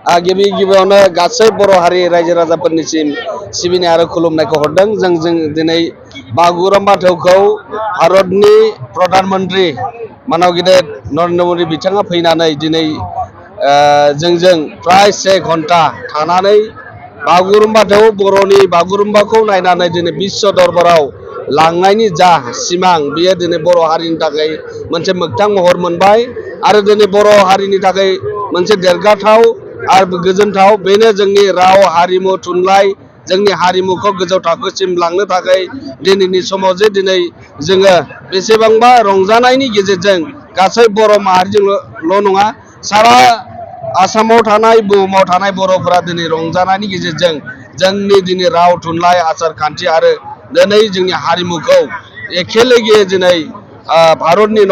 गिबि गिबियावनो गासै बर' हारि रायजो राजाफोरनिसिम सिबिनाय आरो खुलुमनायखौ हरदों। जों दिनै बागुरुम्बा दोहौखौ भारतनि प्रधान मन्त्रि मानव गेदेर नरेन्द्र मदि बिथाङा फैनानै दिनै जोंजों फ्राय 1 घन्टा थानानै बागुरुम्बा दोहौ बर'नि बागुरुम्बाखौ नायनानै दिनै बिश्व दरबाराव लांनायनि जा सिमां बियो दिनै बर' हारिनि थाखाय मोनसे मोगथां महर मोनबाय आरो दिनै बर' हारिनि थाखाय मोनसे देरगाथाव आरो गोजोनथाव बेनो जोंनि राव हारिमु थुनलाइ जोंनि हारिमुखौ गोजौ थाखोसिम लांनो थाखाय दिनैनि समाव जे दिनै जोङो बेसेबांबा रंजानायनि गेजेरजों गासै बर' माहारिजोंल' नङा सारा आसामाव थानाय बुहुमाव थानाय बर'फोरा दिनै रंजानायनि गेजेरजों जोंनि दिनै राव थुनलाइ आसार खान्थि आरो दिनै जोंनि हारिमुखौ एखेलेगे दिनै भारतनि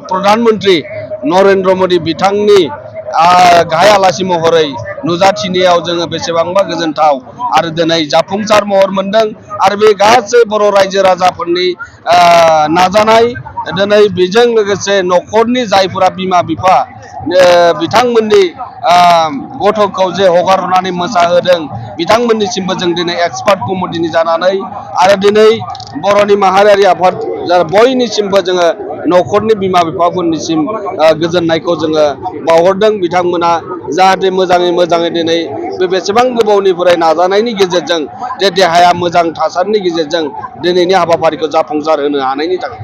प्रधान मन्त्रि नरेन्द्र मदि बिथांनि गाहाय आलासि महरै नुजाथिनायाव जोङो बेसेबांबा गोजोनथाव आरो दिनै जाफुंसार महर मोनदों आरो बे गासै बर' रायजो राजाफोरनि नाजानाय दिनै बेजों लोगोसे न'खरनि जायफोरा बिमा बिफा बिथांमोननि गथ'खौ जे हगारनानै मोसाहोदों बिथांमोननिसिमबो जों दिनै एक्सपार्ट कमिटिनि जानानै आरो दिनै बर'नि माहारियारि आफाद बयनिसिमबो जोङो न'खरनि बिमा बिफाफोरनिसिम गोजोननायखौ जोङो बावहरदों। बिथांमोना जाहाथे मोजाङै दिनै बे बेसेबां गोबावनिफ्राय नाजानायनि गेजेरजों जे देहाया मोजां थासारिनि गेजेरजों दिनैनि हाबाफारिखौ जाफुंसार होनो हानायनि थाखाय